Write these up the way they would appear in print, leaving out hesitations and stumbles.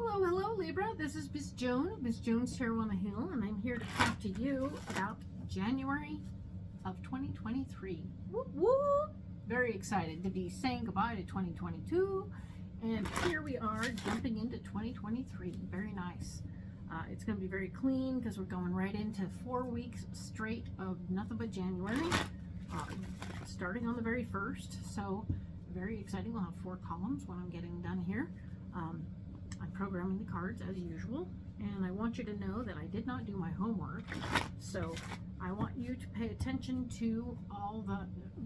Hello, hello, Libra. This is Miss Joan, Miss Joan's Tarot on the Hill, and I'm here to talk to you about January of 2023. Woo woo! Very excited to be saying goodbye to 2022, and here we are jumping into 2023. Very nice. It's going to be very clean because we're going right into 4 weeks straight of nothing but January, starting on the very 1st. So very exciting. We'll have 4 columns when I'm getting done here. I'm programming the cards as usual, and I want you to know that I did not do my homework, so I want you to pay attention to all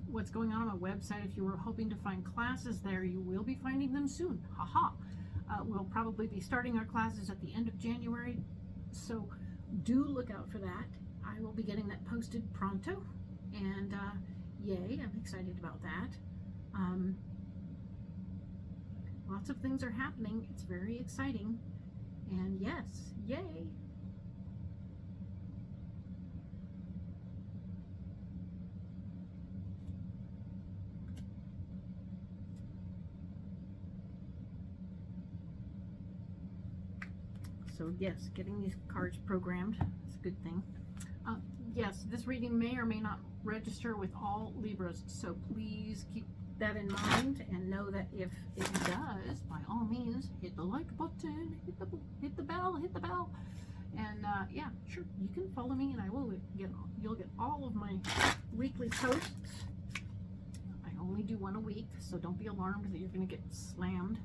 what's going on my website. If you were hoping to find classes there, you will be finding them soon. Haha. We'll probably be starting our classes at the end of January, so do look out for that. I will be getting that posted pronto, and yay, I'm excited about that. Lots of things are happening. It's very exciting. And yes, yay. So yes, getting these cards programmed is a good thing. Yes, this reading may or may not register with all Libras, so please keep that in mind and know that if it does, by all means, hit the like button, hit the bell, and yeah, sure, you can follow me, and you'll get all of my weekly posts. I only do 1 a week, so don't be alarmed that you're going to get slammed.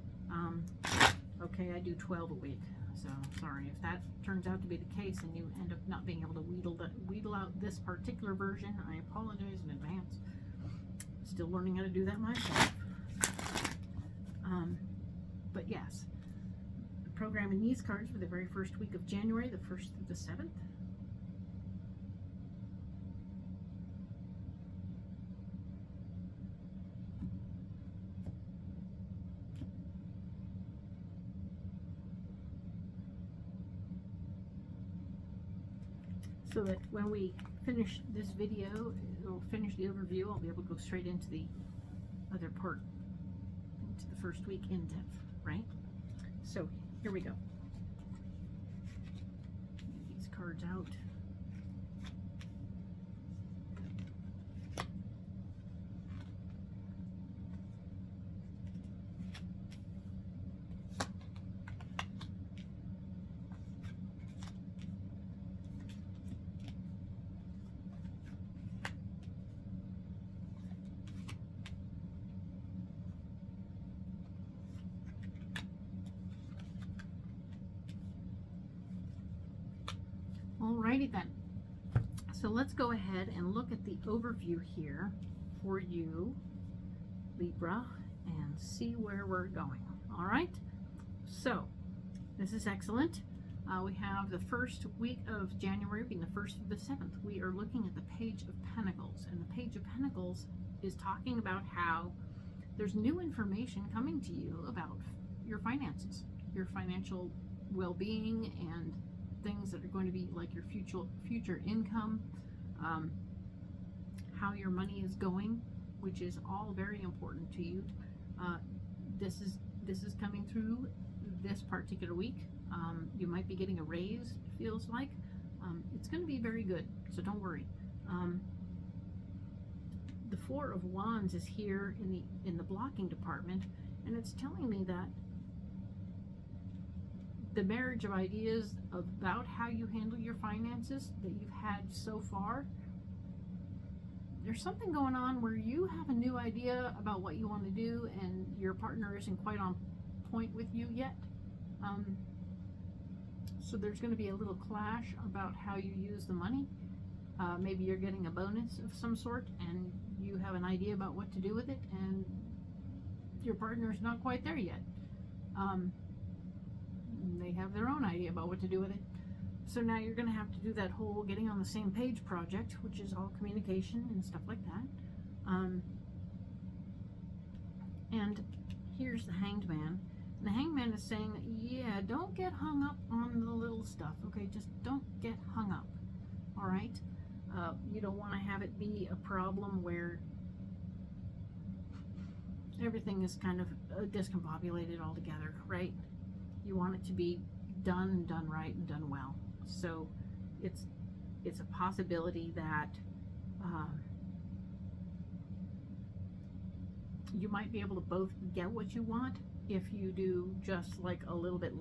Okay, I do 12 a week, so sorry if that turns out to be the case and you end up not being able to wheedle out this particular version. I apologize in advance. Still learning how to do that myself. But yes, programming these cards for the very first week of January, the 1st through the 7th. So that when we finish this video, it'll finish the overview, I'll be able to go straight into the other part, into the first week in depth, right? So here we go. Get these cards out. Alrighty then, so let's go ahead and look at the overview here for you, Libra, and see where we're going. Alright, so this is excellent. We have the first week of January being the 1st through the 7th. We are looking at the Page of Pentacles, and the Page of Pentacles is talking about how there's new information coming to you about your finances, your financial well-being, and things that are going to be like your future income, how your money is going, which is all very important to you. This is coming through this particular week. You might be getting a raise, it feels like. It's going to be very good, so don't worry. The 4 of Wands is here in the blocking department, and it's telling me that the marriage of ideas about how you handle your finances that you've had so far, there's something going on where you have a new idea about what you want to do and your partner isn't quite on point with you yet. So there's going to be a little clash about how you use the money. Maybe you're getting a bonus of some sort and you have an idea about what to do with it, and your partner's not quite there yet. They have their own idea about what to do with it. So now you're going to have to do that whole getting on the same page project, which is all communication and stuff like that. And here's the Hanged Man. And the Hanged Man is saying, yeah, don't get hung up on the little stuff, okay? Just don't get hung up, all right? You don't want to have it be a problem where everything is kind of discombobulated altogether, right? You want it to be done and done right and done well. So it's a possibility that you might be able to both get what you want if you do just like a little bit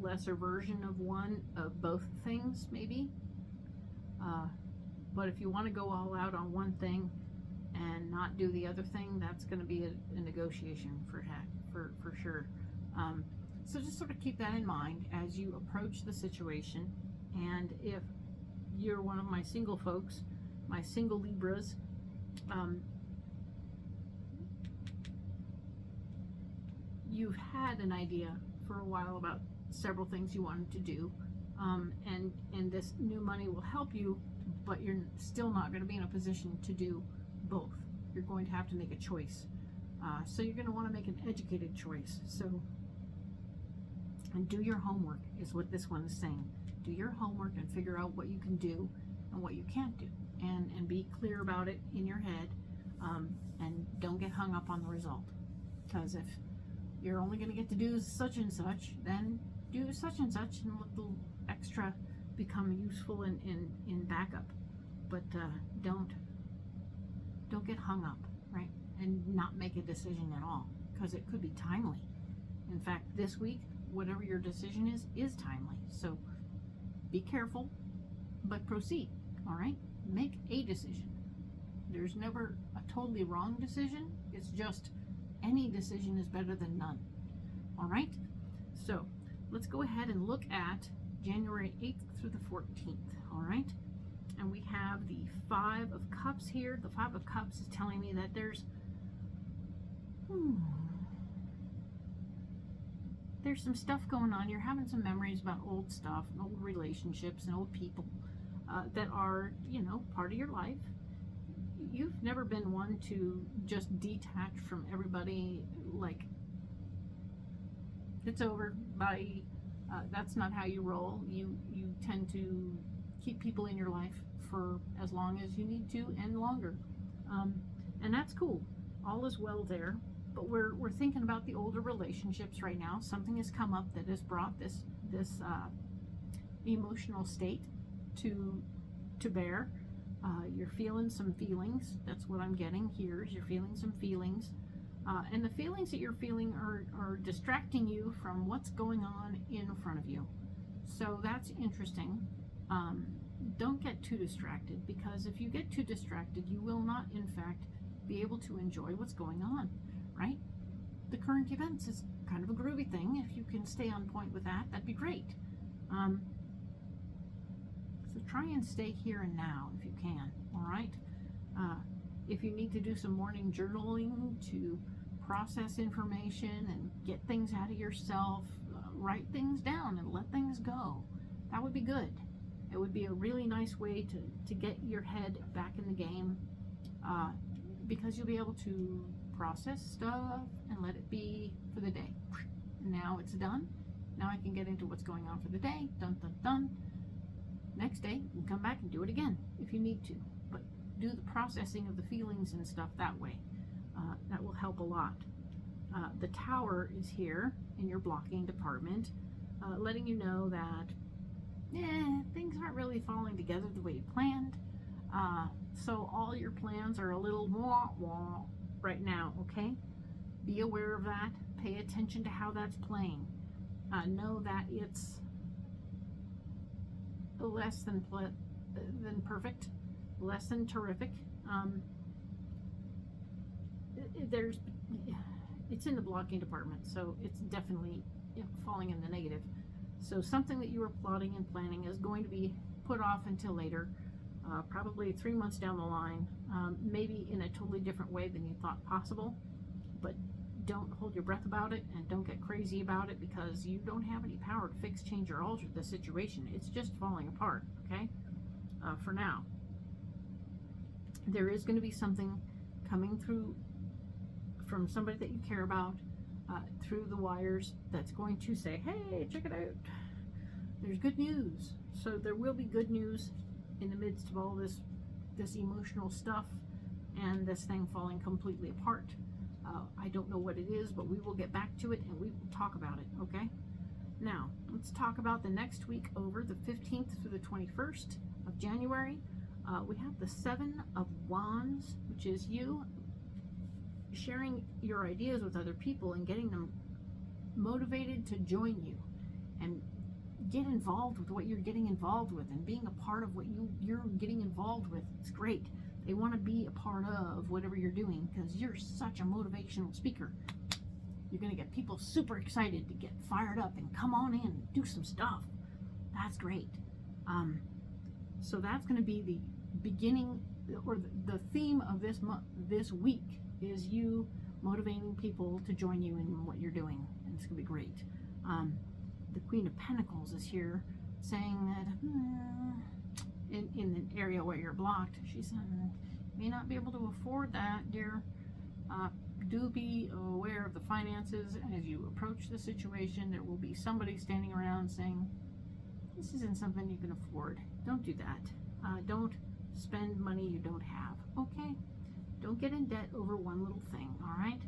lesser version of one of both things, maybe. But if you want to go all out on one thing and not do the other thing, that's going to be a negotiation for sure. So just sort of keep that in mind as you approach the situation. And if you're one of my single folks, my single Libras, you've had an idea for a while about several things you wanted to do, and this new money will help you, but you're still not going to be in a position to do both. You're going to have to make a choice. So you're going to want to make an educated choice. And do your homework is what this one is saying. Do your homework and figure out what you can do and what you can't do, and be clear about it in your head, and don't get hung up on the result. Because if you're only going to get to do such and such, then do such and such, and let the extra become useful in backup. But don't get hung up, right? And not make a decision at all, because it could be timely. In fact, this week, whatever your decision is timely. So be careful, but proceed. All right, make a decision. There's never a totally wrong decision. It's just any decision is better than none. All right, so let's go ahead and look at January 8th through the 14th. All right, and we have the 5 of Cups here. The 5 of Cups is telling me that there's some stuff going on. You're having some memories about old stuff and old relationships and old people that are, part of your life. You've never been one to just detach from everybody, like, it's over, bye. That's not how you roll. You tend to keep people in your life for as long as you need to and longer. And that's cool. All is well there. But we're thinking about the older relationships right now. Something has come up that has brought this emotional state to bear. You're feeling some feelings. That's what I'm getting here, is you're feeling some feelings. And the feelings that you're feeling are distracting you from what's going on in front of you. So that's interesting. Don't get too distracted, because if you get too distracted, you will not, in fact, be able to enjoy what's going on. Right? The current events is kind of a groovy thing. If you can stay on point with that, that'd be great. So try and stay here and now if you can. All right? If you need to do some morning journaling to process information and get things out of yourself, write things down and let things go. That would be good. It would be a really nice way to get your head back in the game, because you'll be able to process stuff and let it be for the day. Now it's done. Now I can get into what's going on for the day. Dun, dun, dun. Next day, you can come back and do it again if you need to. But do the processing of the feelings and stuff that way. That will help a lot. The Tower is here in your blocking department, letting you know that things aren't really falling together the way you planned. So all your plans are a little wah-wah right now, okay? Be aware of that. Pay attention to how that's playing. Know that it's less than perfect, less than terrific. It's in the blocking department, so it's definitely falling in the negative. So something that you were plotting and planning is going to be put off until later. Probably 3 months down the line, maybe in a totally different way than you thought possible. But don't hold your breath about it, and don't get crazy about it, because you don't have any power to fix, change, or alter the situation. It's just falling apart, okay? For now. There is going to be something coming through from somebody that you care about, through the wires, that's going to say, hey, check it out. There's good news. So there will be good news in the midst of all this emotional stuff and this thing falling completely apart. I don't know what it is, but we will get back to it and we will talk about it, okay? Now, let's talk about the next week over, the 15th through the 21st of January. We have the 7 of Wands, which is you sharing your ideas with other people and getting them motivated to join you and get involved with what you're getting involved with and being a part of what you're getting involved with. It's great. They want to be a part of whatever you're doing because you're such a motivational speaker. You're going to get people super excited to get fired up and come on in and do some stuff. That's great. So that's going to be the beginning, or the theme of this week is you motivating people to join you in what you're doing, and it's going to be great. The Queen of Pentacles is here saying that in the area where you're blocked, she said, may not be able to afford that, dear. Do be aware of the finances as you approach the situation. There will be somebody standing around saying, this isn't something you can afford. Don't do that. Don't spend money you don't have. Okay? Don't get in debt over one little thing, all right?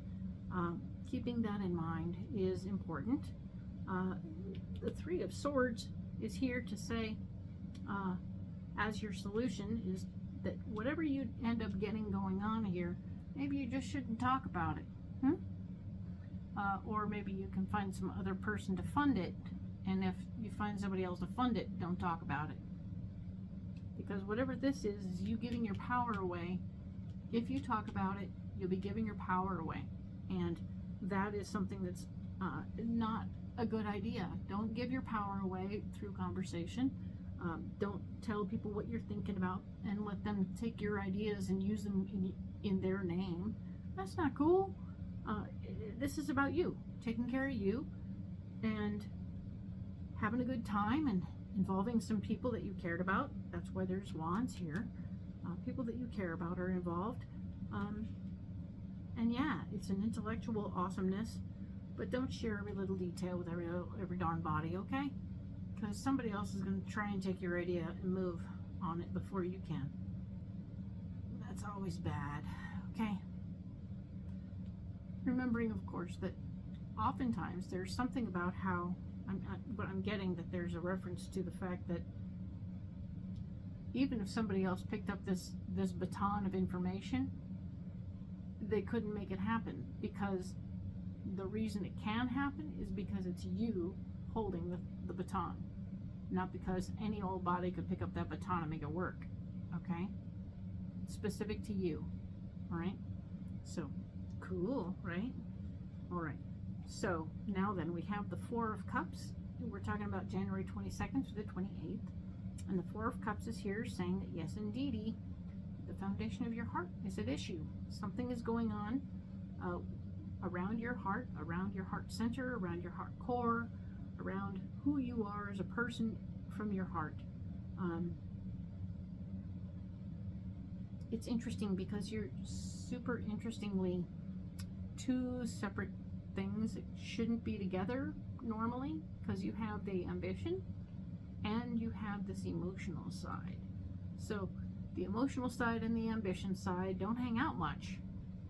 Keeping that in mind is important. The Three of Swords is here to say, as your solution, is that whatever you end up getting going on here, maybe you just shouldn't talk about it. Or maybe you can find some other person to fund it, and if you find somebody else to fund it, don't talk about it. Because whatever this is you giving your power away. If you talk about it, you'll be giving your power away. And that is something that's not a good idea. Don't give your power away through conversation. Don't tell people what you're thinking about and let them take your ideas and use them in their name. That's not cool. This is about you, taking care of you and having a good time and involving some people that you cared about. That's why there's wands here. People that you care about are involved. And yeah, it's an intellectual awesomeness, but don't share every little detail with every darn body, okay? Because somebody else is going to try and take your idea and move on it before you can. That's always bad, okay? Remembering, of course, that oftentimes there's something about how, what I'm getting, that there's a reference to the fact that even if somebody else picked up this baton of information, they couldn't make it happen, because the reason it can happen is because it's you holding the baton, not because any old body could pick up that baton and make it work, okay? Specific to you, all right? So, cool, right? All right, so now then we have the Four of Cups. We're talking about January 22nd to the 28th. And the Four of Cups is here saying that, yes, indeedy, the foundation of your heart is at issue. Something is going on around your heart center, around your heart core, around who you are as a person from your heart. It's interesting because you're super interestingly two separate things that shouldn't be together normally, because you have the ambition and you have this emotional side. So the emotional side and the ambition side don't hang out much,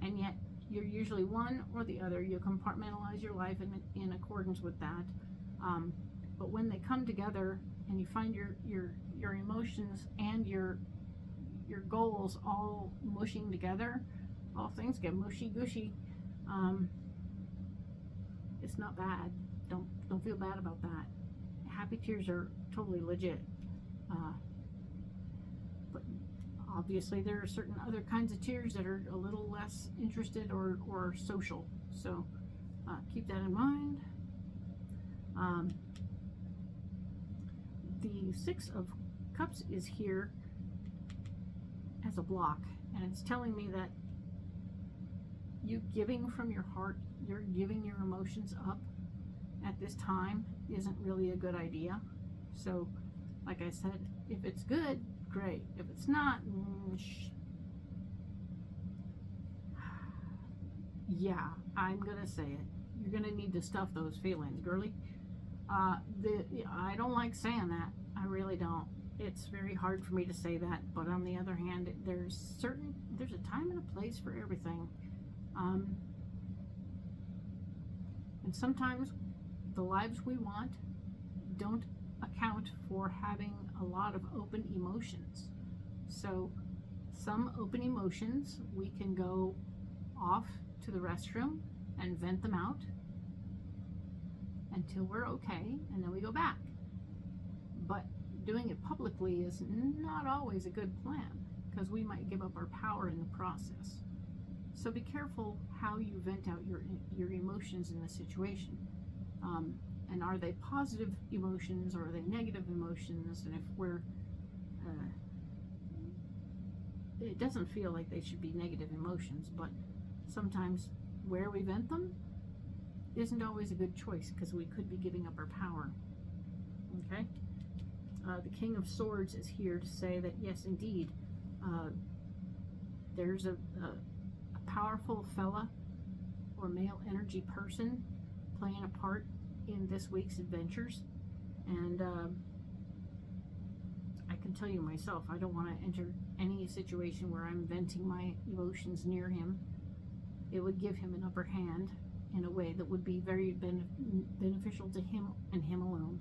and yet you're usually one or the other. You compartmentalize your life in accordance with that. But when they come together and you find your emotions and your goals all mushing together, all things get mushy gushy. It's not bad. Don't feel bad about that. Happy tears are totally legit. But obviously there are certain other kinds of tears that are a little less interested or social. So keep that in mind. The Six of Cups is here as a block, and it's telling me that you giving from your heart, you're giving your emotions up at this time isn't really a good idea. So like I said, if it's good, great. If it's not, yeah, I'm gonna say it. You're gonna need to stuff those feelings, girly. I don't like saying that. I really don't. It's very hard for me to say that, but on the other hand, there's a time and a place for everything. And sometimes the lives we want don't account for having a lot of open emotions. So some open emotions, we can go off to the restroom and vent them out until we're okay, and then we go back. But doing it publicly is not always a good plan, because we might give up our power in the process. So be careful how you vent out your emotions in the situation. And are they positive emotions, or are they negative emotions? And if we're, it doesn't feel like they should be negative emotions, but sometimes where we vent them isn't always a good choice, because we could be giving up our power. Okay? The King of Swords is here to say that, yes, indeed, there's a powerful fella or male energy person playing a part in this week's adventures. And I can tell you myself, I don't want to enter any situation where I'm venting my emotions near him. It would give him an upper hand in a way that would be very beneficial to him and him alone.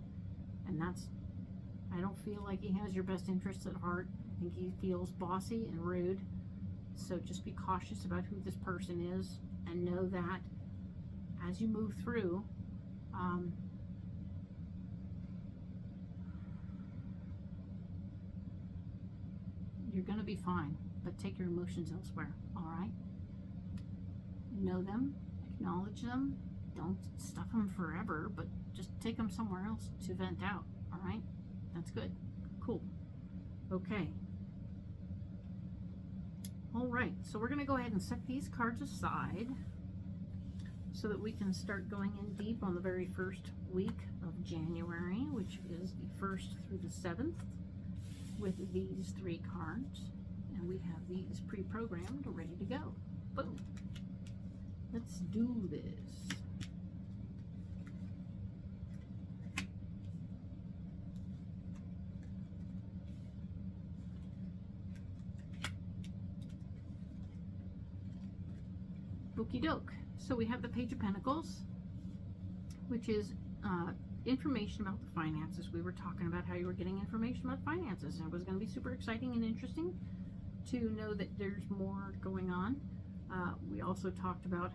And that's, I don't feel like he has your best interests at heart. I think he feels bossy and rude. So just be cautious about who this person is, and know that as you move through, you're going to be fine, but take your emotions elsewhere, all right? Know them, acknowledge them, don't stuff them forever, but just take them somewhere else to vent out, all right? That's good. Cool. Okay. All right, so we're going to go ahead and set these cards aside so that we can start going in deep on the very first week of January, which is the 1st through the 7th, with these 3 cards. And we have these pre-programmed, ready to go. Boom. Let's do this. Okie doke. So we have the Page of Pentacles, which is information about the finances. We were talking about how you were getting information about finances, and it was going to be super exciting and interesting to know that there's more going on. We also talked about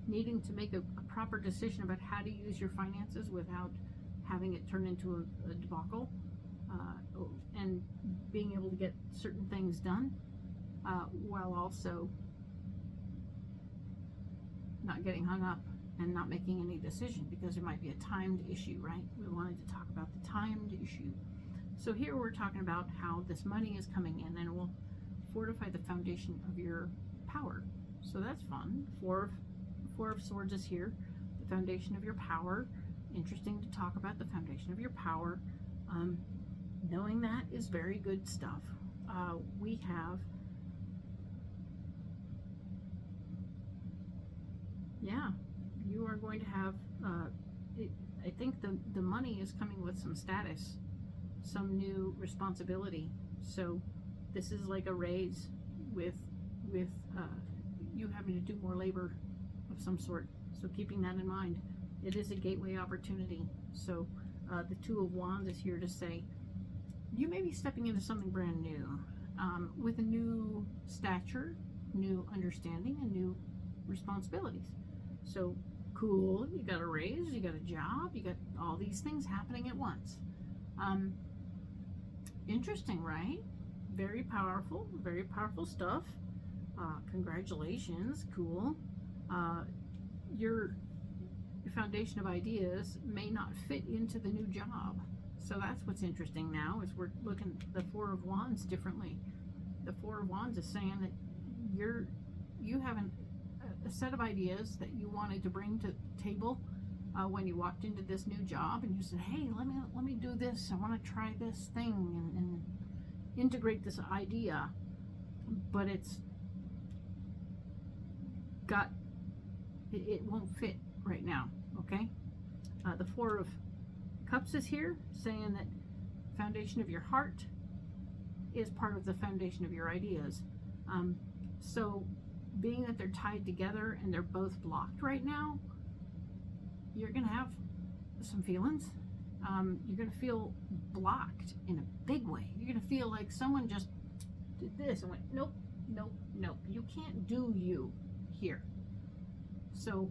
needing to make a proper decision about how to use your finances without having it turn into a debacle, and being able to get certain things done, while also not getting hung up and not making any decision, because there might be a timed issue, right? We wanted to talk about the timed issue. So here we're talking about how this money is coming in and it will fortify the foundation of your power. So that's fun. Four of Swords is here. The foundation of your power. Interesting to talk about the foundation of your power. Knowing that is very good stuff. We have, yeah, you are going to have, I think the money is coming with some status, some new responsibility. So this is like a raise with you having to do more labor of some sort. So keeping that in mind, it is a gateway opportunity. So the Two of Wands is here to say you may be stepping into something brand new, with a new stature, new understanding, and new responsibilities. So cool, you got a raise, you got a job, you got all these things happening at once. Interesting, right? Very powerful stuff. Congratulations, cool. Your foundation of ideas may not fit into the new job. So that's what's interesting now, is we're looking at the Four of Wands differently. The Four of Wands is saying that you have a set of ideas that you wanted to bring to the table when you walked into this new job, and you said, hey, let me do this. I want to try this thing and integrate this idea, but it won't fit right now. Okay. The Four of Cups is here, saying that foundation of your heart is part of the foundation of your ideas. So being that they're tied together and they're both blocked right now, you're going to have some feelings. You're going to feel blocked in a big way. You're going to feel like someone just did this and went, nope, nope, nope. You can't do you here. So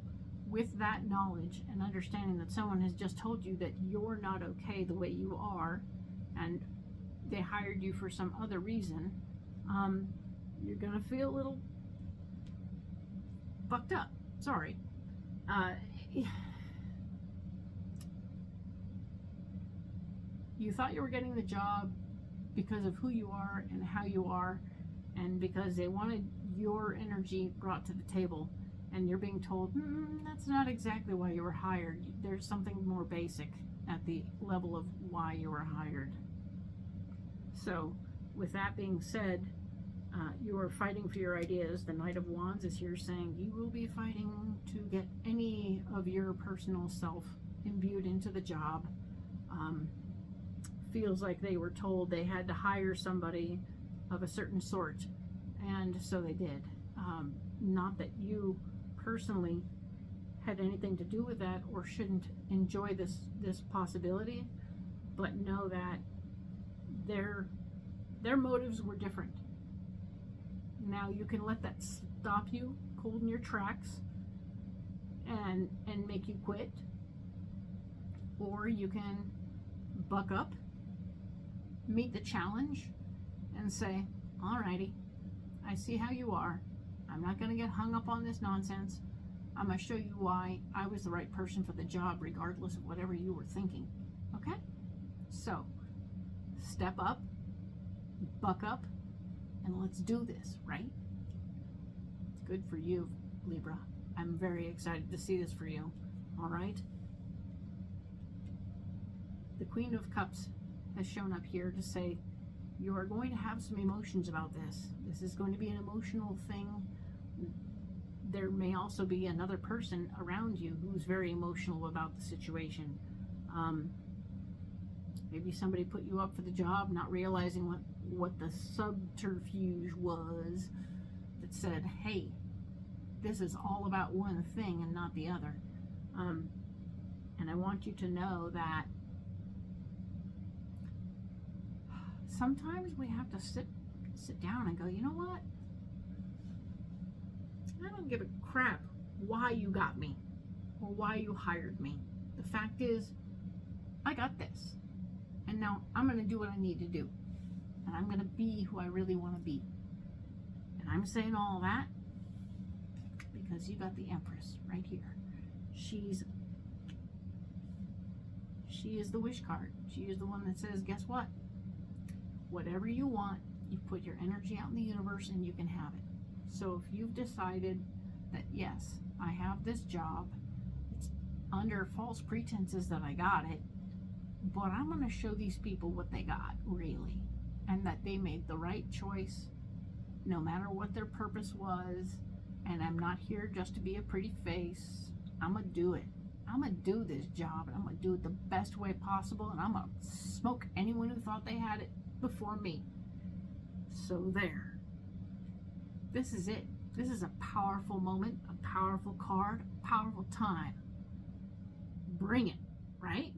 with that knowledge and understanding that someone has just told you that you're not okay the way you are, and they hired you for some other reason, you're going to feel a little fucked up. Sorry. You thought you were getting the job because of who you are and how you are, and because they wanted your energy brought to the table, and you're being told, that's not exactly why you were hired. There's something more basic at the level of why you were hired. So with that being said, you are fighting for your ideas. The Knight of Wands is here saying you will be fighting to get any of your personal self imbued into the job. Feels like they were told they had to hire somebody of a certain sort, and so they did. Not that you personally had anything to do with that or shouldn't enjoy this possibility, but know that their motives were different. Now you can let that stop you cold in your tracks and make you quit, or you can buck up, meet the challenge, and say, alrighty, I see how you are. I'm not going to get hung up on this nonsense. I'm going to show you why I was the right person for the job, regardless of whatever you were thinking. Okay? So, step up, buck up, and let's do this, right? Good for you, Libra. I'm very excited to see this for you. All right? The Queen of Cups has shown up here to say you are going to have some emotions about this. This is going to be an emotional thing. There may also be another person around you who's very emotional about the situation. Maybe somebody put you up for the job, not realizing what the subterfuge was that said, hey, this is all about one thing and not the other. And I want you to know that sometimes we have to sit down and go, you know what? I don't give a crap why you got me or why you hired me. The fact is, I got this. And now I'm going to do what I need to do. And I'm going to be who I really want to be. And I'm saying all that because you got the Empress right here. She is the wish card. She is the one that says, guess what? Whatever you want, you put your energy out in the universe and you can have it. So if you've decided that, yes, I have this job, it's under false pretenses that I got it, but I'm going to show these people what they got, really, and that they made the right choice, no matter what their purpose was, and I'm not here just to be a pretty face. I'm going to do it. I'm going to do this job, and I'm going to do it the best way possible, and I'm going to smoke anyone who thought they had it before me. So there. This is it. This is a powerful moment, a powerful card, a powerful time. Bring it, right?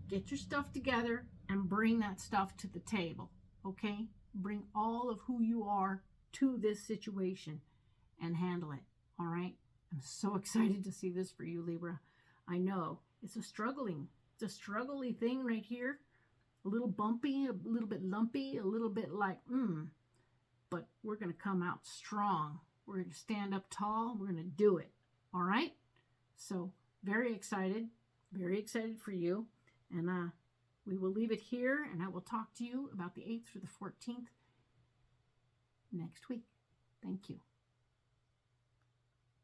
Get your stuff together and bring that stuff to the table, okay? Bring all of who you are to this situation and handle it, all right? I'm so excited to see this for you, Libra. I know it's a struggly thing right here. A little bumpy, a little bit lumpy, a little bit like, but we're going to come out strong. We're going to stand up tall. We're going to do it, all right? So very excited for you. And we will leave it here, and I will talk to you about the 8th through the 14th next week. Thank you.